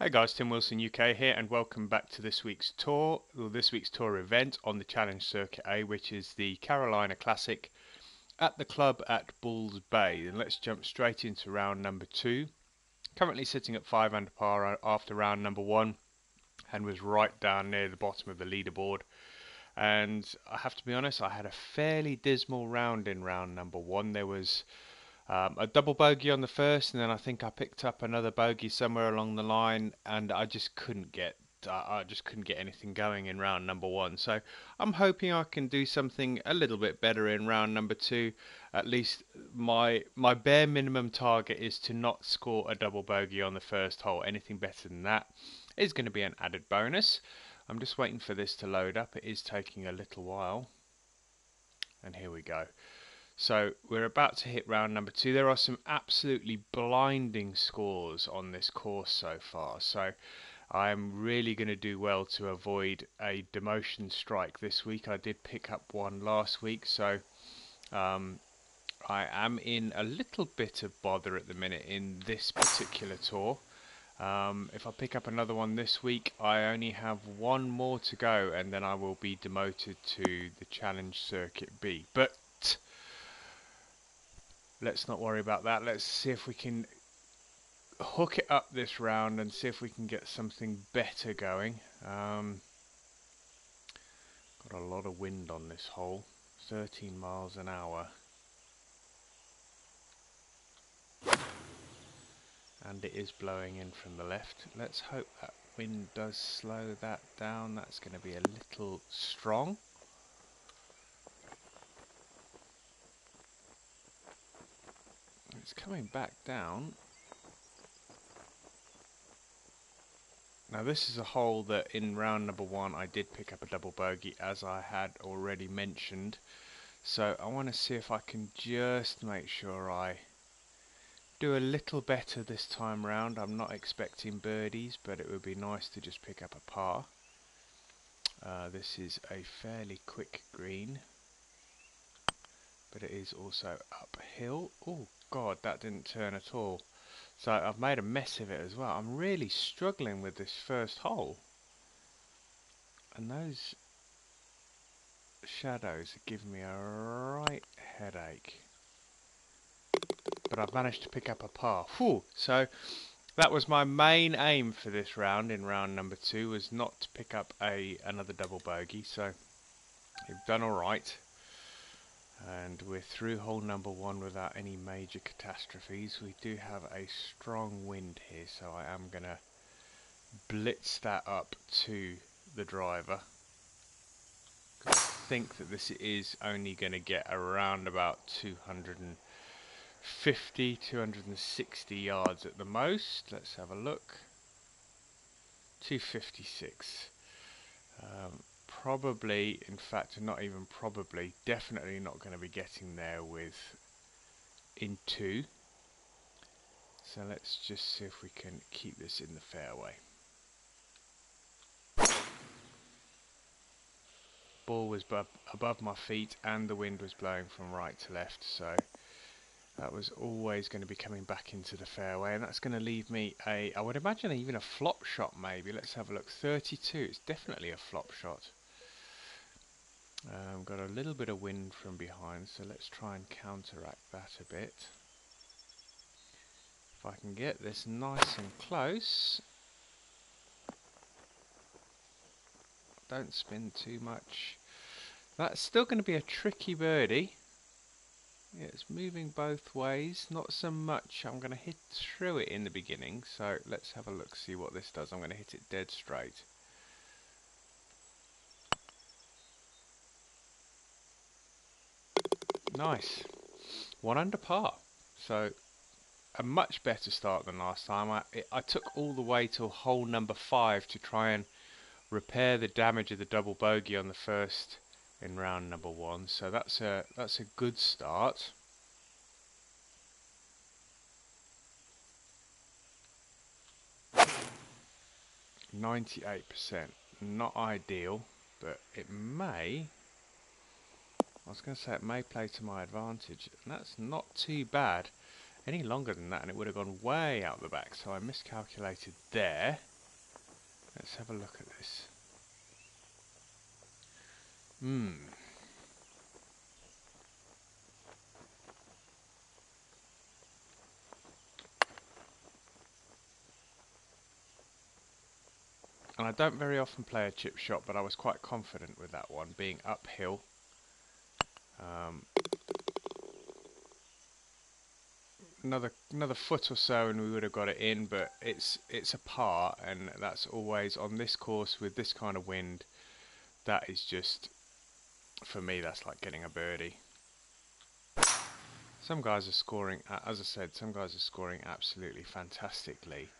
Hey guys, Tim Wilson UK here, and welcome back to this week's tour, or this week's tour event on the Challenge Circuit A, which is the Carolina Classic at the club at Bulls Bay. And let's jump straight into round number 2. Currently sitting at 5 under par after round number 1, and was right down near the bottom of the leaderboard. And I have to be honest, I had a fairly dismal round in round number 1. There was a double bogey on the first, and then I think I picked up another bogey somewhere along the line, and I just couldn't get anything going in round number 1. So I'm hoping I can do something a little bit better in round number 2. At least my bare minimum target is to not score a double bogey on the first hole. Anything better than that is going to be an added bonus. I'm just waiting for this to load up. It is taking a little while, and here we go. So we're about to hit round number 2. There are some absolutely blinding scores on this course so far, so I'm really going to do well to avoid a demotion strike this week. I did pick up one last week, so I am in a little bit of bother at the minute in this particular tour. If I pick up another one this week, I only have one more to go, and then I will be demoted to the Challenge Circuit B. But let's not worry about that. Let's see if we can hook it up this round and see if we can get something better going. Got a lot of wind on this hole, 13 miles an hour. And it is blowing in from the left. Let's hope that wind does slow that down. That's going to be a little strong. It's coming back down. Now this is a hole that in round number 1 I did pick up a double bogey, as I had already mentioned. So I want to see if I can just make sure I do a little better this time round. I'm not expecting birdies, but it would be nice to just pick up a par. This is a fairly quick green, but it is also uphill. Oh god, that didn't turn at all. So I've made a mess of it as well. I'm really struggling with this first hole, and those shadows are giving me a right headache. But I've managed to pick up a par. Whew. So that was my main aim for this round. In round number 2 was not to pick up another double bogey. So we've done all right. And we're through hole number 1 without any major catastrophes. We do have a strong wind here, so I am going to blitz that up to the driver. I think that this is only going to get around about 250, 260 yards at the most. Let's have a look. 256. Probably, in fact, not even probably, definitely not going to be getting there in 2. So let's just see if we can keep this in the fairway. Ball was above my feet, and the wind was blowing from right to left, so that was always going to be coming back into the fairway, and that's going to leave me I would imagine even a flop shot maybe. Let's have a look. 32. It's definitely a flop shot. Got a little bit of wind from behind, so let's try and counteract that a bit. If I can get this nice and close, don't spin too much. That's still going to be a tricky birdie. Yeah, it's moving both ways, not so much. I'm going to hit through it in the beginning, so let's have a look, see what this does. I'm going to hit it dead straight. Nice. 1 under par. So a much better start than last time. I took all the way till hole number 5 to try and repair the damage of the double bogey on the first in round number 1. So that's a good start. %98. Not ideal, but it may. I was going to say it may play to my advantage, and that's not too bad. Any longer than that and it would have gone way out the back, so I miscalculated there. Let's have a look at this. Hmm. And I don't very often play a chip shot, but I was quite confident with that one, being uphill. Another foot or so and we would have got it in, but it's a par, and that's always on this course with this kind of wind. That is just, for me, that's like getting a birdie. Some guys are scoring, as I said, some guys are scoring absolutely fantastically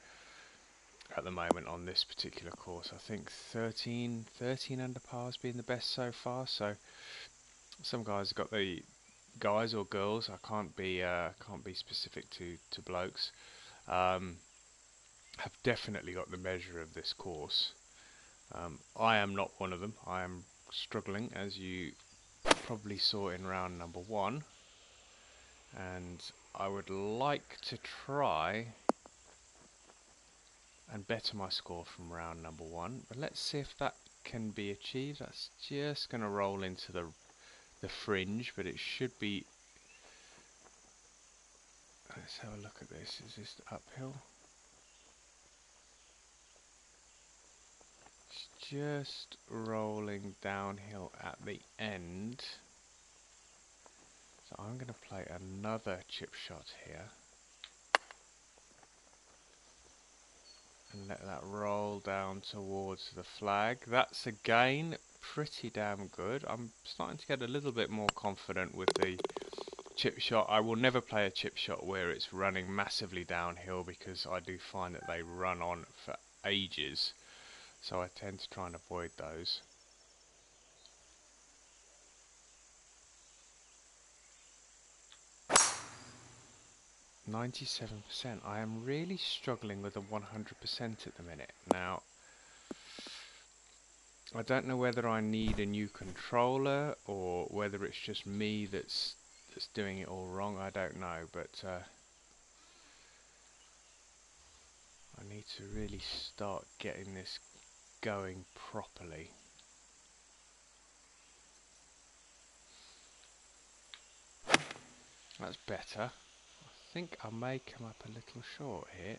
at the moment on this particular course. I think 13 under par has been the best so far. So some guys have got the guys or girls. I can't be specific to blokes. Have definitely got the measure of this course. I am not one of them. I am struggling, as you probably saw in round number 1, and I would like to try and better my score from round number 1, but let's see if that can be achieved. That's just going to roll into the fringe, but it should be. Let's have a look at this. Is this uphill? It's just rolling downhill at the end. So I'm going to play another chip shot here and let that roll down towards the flag. That's again pretty damn good. I'm starting to get a little bit more confident with the chip shot. I will never play a chip shot where it's running massively downhill, because I do find that they run on for ages, so I tend to try and avoid those. %97%. I am really struggling with a 100% at the minute. Now, I don't know whether I need a new controller or whether it's just me that's doing it all wrong. I don't know, but I need to really start getting this going properly. That's better. I think I may come up a little short here.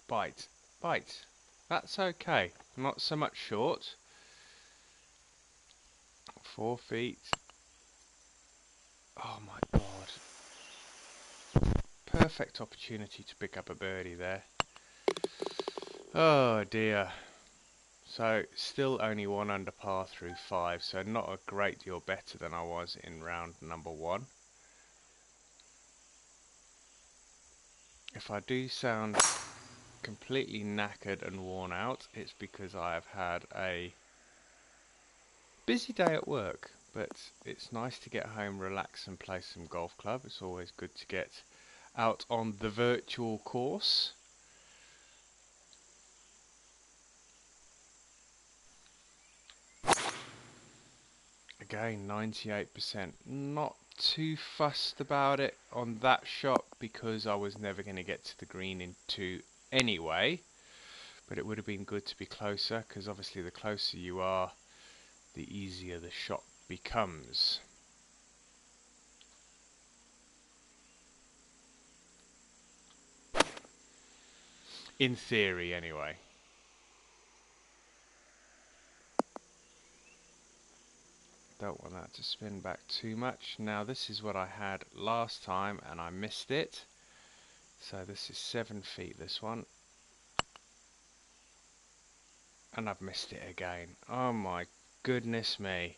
Bite. Bite. That's okay. Not so much short. 4 feet. Oh my god. Perfect opportunity to pick up a birdie there. Oh dear. So still only 1 under par through 5, so not a great deal better than I was in round number 1. If I do sound completely knackered and worn out, it's because I have had a busy day at work, but it's nice to get home, relax and play some golf club. It's always good to get out on the virtual course. Again, 98%. Not too fussed about it on that shot, because I was never going to get to the green in 2 anyway. But it would have been good to be closer, because obviously the closer you are, the easier the shot becomes. In theory, anyway. Don't want that to spin back too much. Now this is what I had last time and I missed it. So this is 7 feet, this one. And I've missed it again. Oh my goodness me.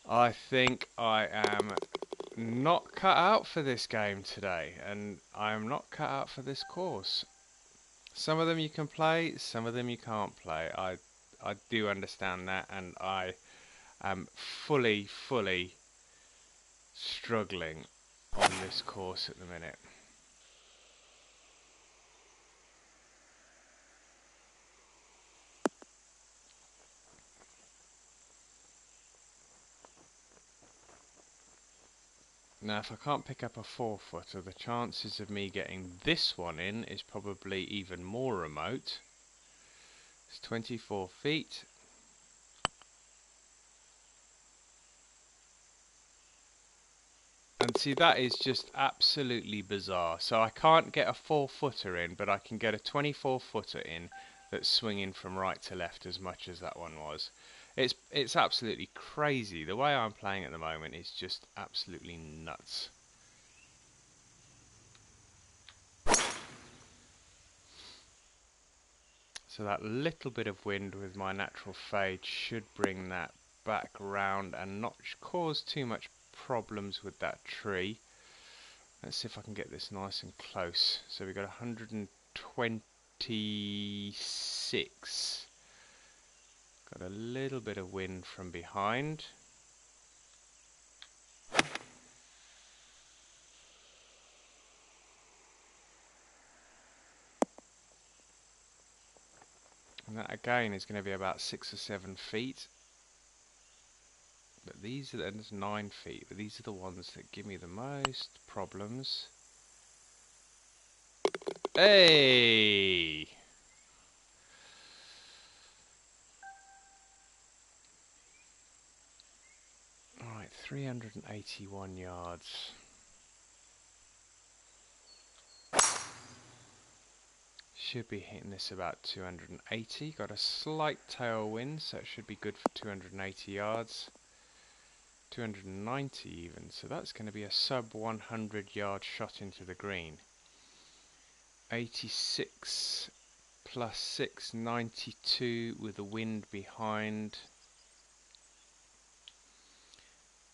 I think I am not cut out for this game today, and I am not cut out for this course. Some of them you can play, some of them you can't play. I do understand that, and I am fully struggling on this course at the minute. Now if I can't pick up a 4-footer, the chances of me getting this one in is probably even more remote. It's 24 feet. And see, that is just absolutely bizarre. So I can't get a 4-footer in, but I can get a 24-footer in that's swinging from right to left as much as that one was. It's absolutely crazy. The way I'm playing at the moment is just absolutely nuts. So that little bit of wind with my natural fade should bring that back round and not cause too much problems with that tree. Let's see if I can get this nice and close. So we've got 126. Got a little bit of wind from behind. And that again is going to be about 6 or 7 feet. But these are, and it's 9 feet, but these are the ones that give me the most problems. Hey! Alright, 381 yards. Should be hitting this about 280. Got a slight tailwind, so it should be good for 280 yards. 290 even, so that's going to be a sub 100 yard shot into the green. 86 plus 6, 92 with the wind behind.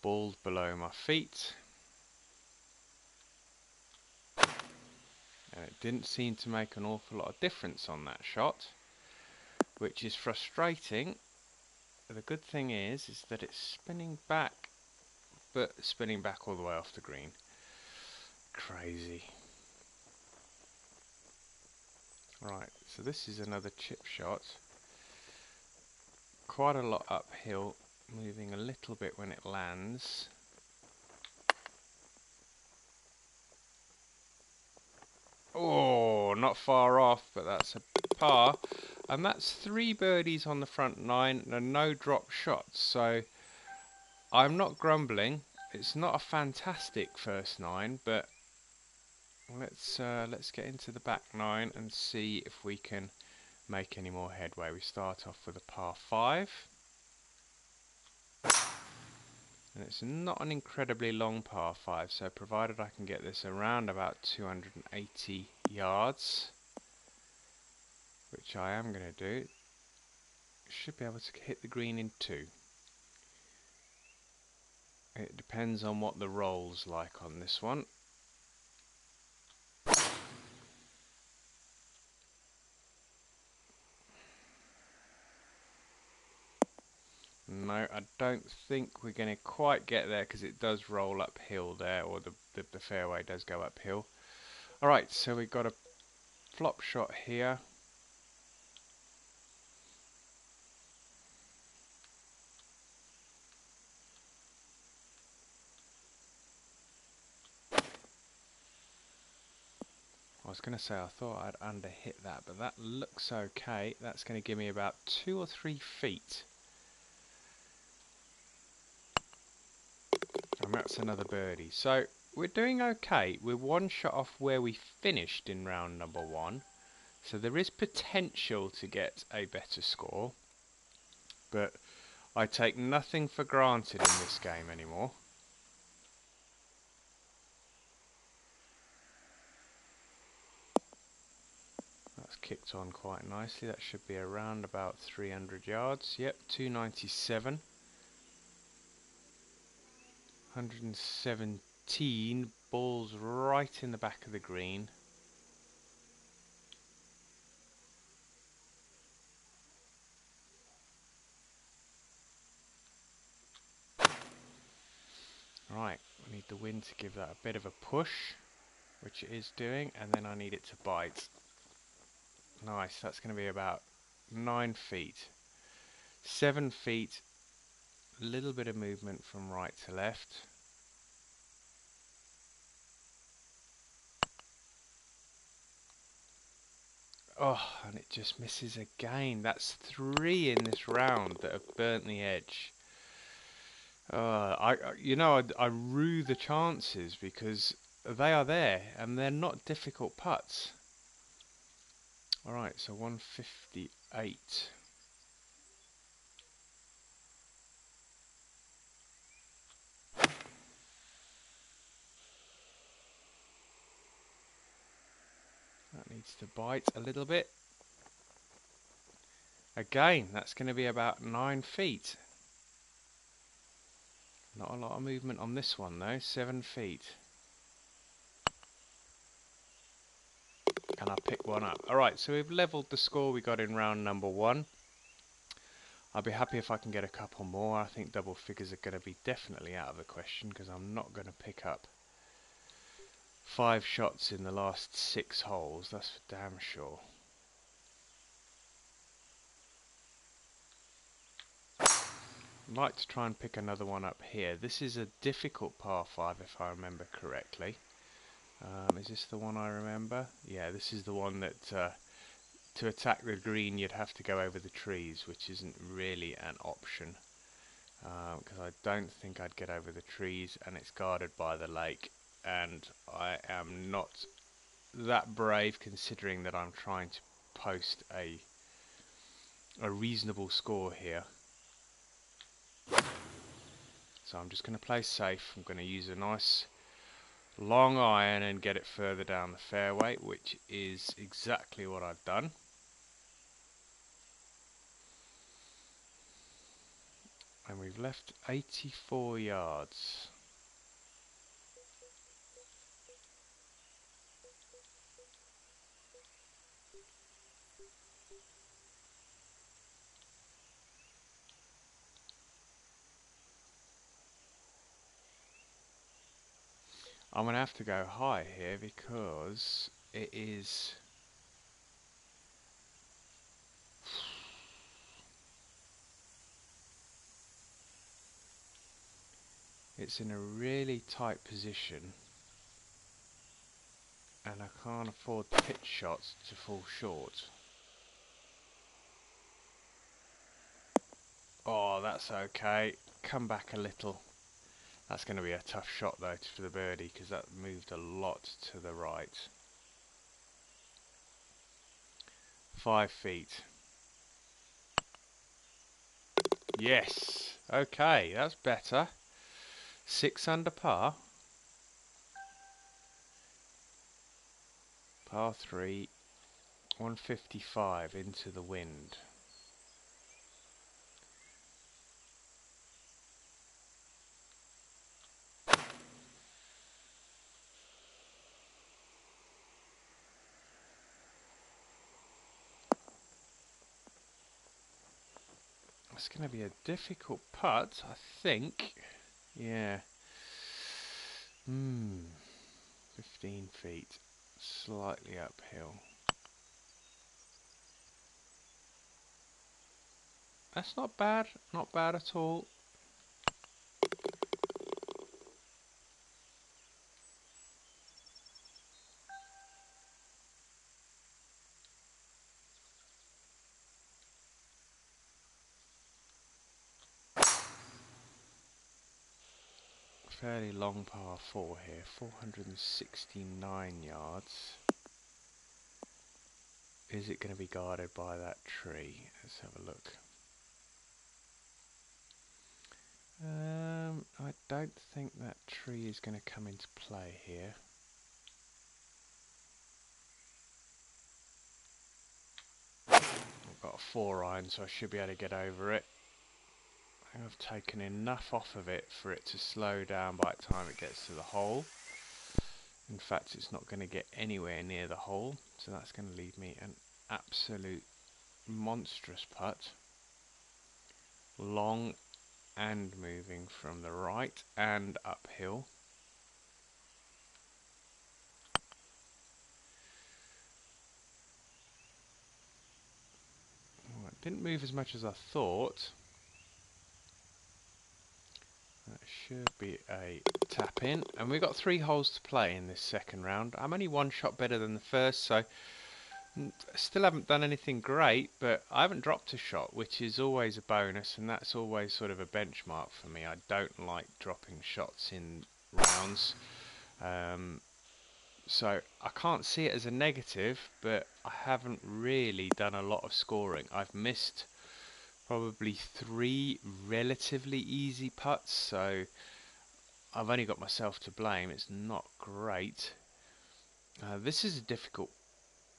Balls below my feet. And it didn't seem to make an awful lot of difference on that shot, which is frustrating. The good thing is that it's spinning back, but spinning back all the way off the green. Crazy. Right, so this is another chip shot. Quite a lot uphill, moving a little bit when it lands. Oh, not far off, but that's a par. And that's 3 birdies on the front 9 and no drop shots. So I'm not grumbling. It's not a fantastic first 9, but let's get into the back 9 and see if we can make any more headway. We start off with a par 5. And it's not an incredibly long par 5, so provided I can get this around about 280 yards, which I am going to do, should be able to hit the green in 2. It depends on what the roll's like on this one. No, I don't think we're going to quite get there because it does roll uphill there, or the fairway does go uphill. Alright, so we've got a flop shot here. I was going to say I thought I'd under hit that, but that looks okay. That's going to give me about 2 or 3 feet. And that's another birdie. So we're doing okay. We're 1 shot off where we finished in round number 1. So there is potential to get a better score. But I take nothing for granted in this game anymore. That's kicked on quite nicely. That should be around about 300 yards. Yep, 297. 117. Ball's right in the back of the green. Right, we need the wind to give that a bit of a push, which it is doing, and then I need it to bite. Nice, that's going to be about 9 feet. 7 feet, a little bit of movement from right to left. Oh, and it just misses again. That's 3 in this round that have burnt the edge. I rue the chances because they are there and they're not difficult putts. Alright, so 158. That needs to bite a little bit. Again, that's going to be about 9 feet. Not a lot of movement on this one though, 7 feet. And I pick one up. Alright, so we've levelled the score we got in round number 1. I'll be happy if I can get a couple more. I think double figures are going to be definitely out of the question because I'm not going to pick up 5 shots in the last 6 holes. That's for damn sure. I'd like to try and pick another one up here. This is a difficult par 5 if I remember correctly. Is this the one I remember? Yeah, this is the one that to attack the green you'd have to go over the trees, which isn't really an option because I don't think I'd get over the trees and it's guarded by the lake, and I am not that brave considering that I'm trying to post a reasonable score here. So I'm just going to play safe. I'm going to use a nice long iron and get it further down the fairway, which is exactly what I've done. And we've left 84 yards. I'm going to have to go high here because it is... It's in a really tight position and I can't afford pitch shots to fall short. Oh, that's okay. Come back a little. That's going to be a tough shot though for the birdie because that moved a lot to the right. 5 feet. Yes. Okay, that's better. 6 under par. Par 3. 155 into the wind. It's going to be a difficult putt, I think. Yeah. 15 feet. Slightly uphill. That's not bad. Not bad at all. Fairly long par 4 here. 469 yards. Is it going to be guarded by that tree? Let's have a look. I don't think that tree is going to come into play here. I've got a 4 iron, so I should be able to get over it. I think I've taken enough off of it for it to slow down by the time it gets to the hole. In fact, it's not going to get anywhere near the hole, so that's going to leave me an absolute monstrous putt. Long and moving from the right and uphill. Oh, it didn't move as much as I thought. That should be a tap in, and we've got 3 holes to play in this second round. I'm only 1 shot better than the first, so Still haven't done anything great, but I haven't dropped a shot, which is always a bonus, and that's always sort of a benchmark for me. I don't like dropping shots in rounds. So I can't see it as a negative, but I haven't really done a lot of scoring. I've missed probably 3 relatively easy putts, so I've only got myself to blame. It's not great. This is a difficult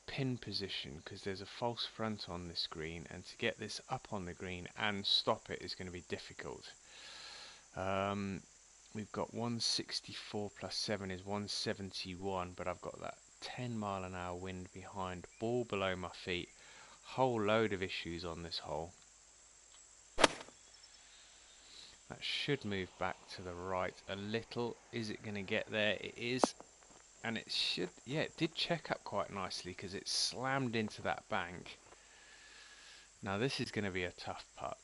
pin position because there's a false front on this green, and to get this up on the green and stop it is going to be difficult. We've got 164 plus 7 is 171, but I've got that 10-mile-an-hour wind behind, ball below my feet, whole load of issues on this hole. That should move back to the right a little. Is it going to get there? It is. And it should, yeah, it did check up quite nicely because it slammed into that bank. Now this is going to be a tough putt.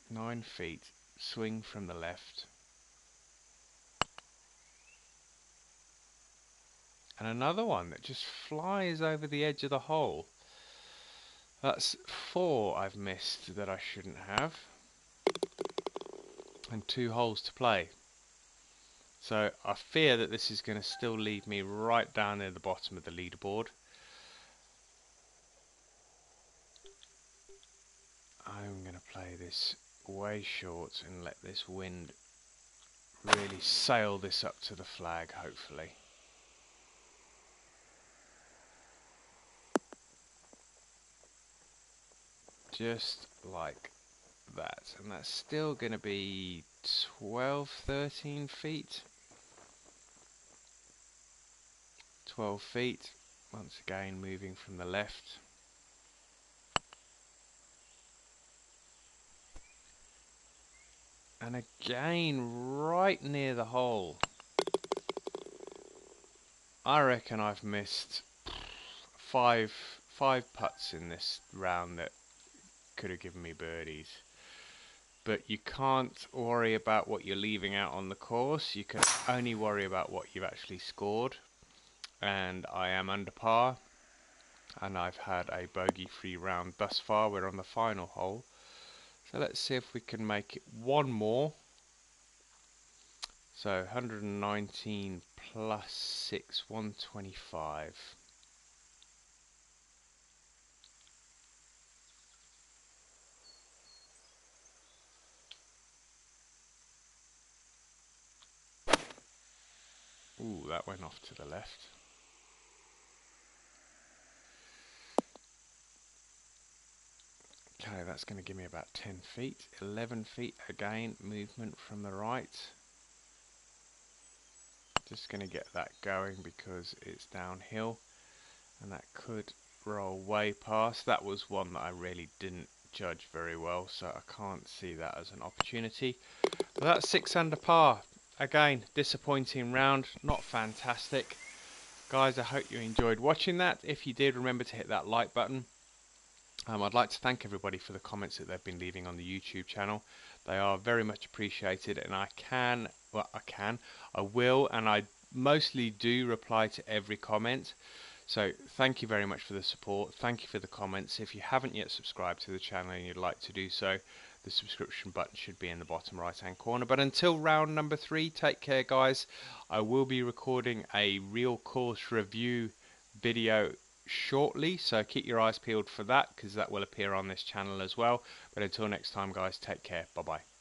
9 feet, swing from the left. And another one that just flies over the edge of the hole. That's 4 I've missed that I shouldn't have. And 2 holes to play. So I fear that this is going to still leave me right down near the bottom of the leaderboard. I'm going to play this way short and let this wind really sail this up to the flag, hopefully. Just like that. And that's still going to be 12, 13 feet. 12 feet, once again moving from the left. And again right near the hole. I reckon I've missed five putts in this round that could have given me birdies. But you can't worry about what you're leaving out on the course, you can only worry about what you've actually scored. And I am under par, and I've had a bogey-free round thus far. We're on the final hole, so let's see if we can make it one more. So 119 plus 6, 125. Ooh, that went off to the left. Okay, that's going to give me about 10 feet. 11 feet again, movement from the right. Just going to get that going because it's downhill, and that could roll way past. That was one that I really didn't judge very well, so I can't see that as an opportunity. But that's 6 under par. Again, disappointing round, not fantastic. Guys, I hope you enjoyed watching that. If you did, remember to hit that like button. I'd like to thank everybody for the comments that they've been leaving on the YouTube channel. They are very much appreciated, and I will, and I mostly do reply to every comment. So thank you very much for the support. Thank you for the comments. If you haven't yet subscribed to the channel and you'd like to do so, the subscription button should be in the bottom right hand corner. But until round number 3, take care, guys. I will be recording a real course review video shortly, so keep your eyes peeled for that, because that will appear on this channel as well. But until next time, guys, take care. Bye bye.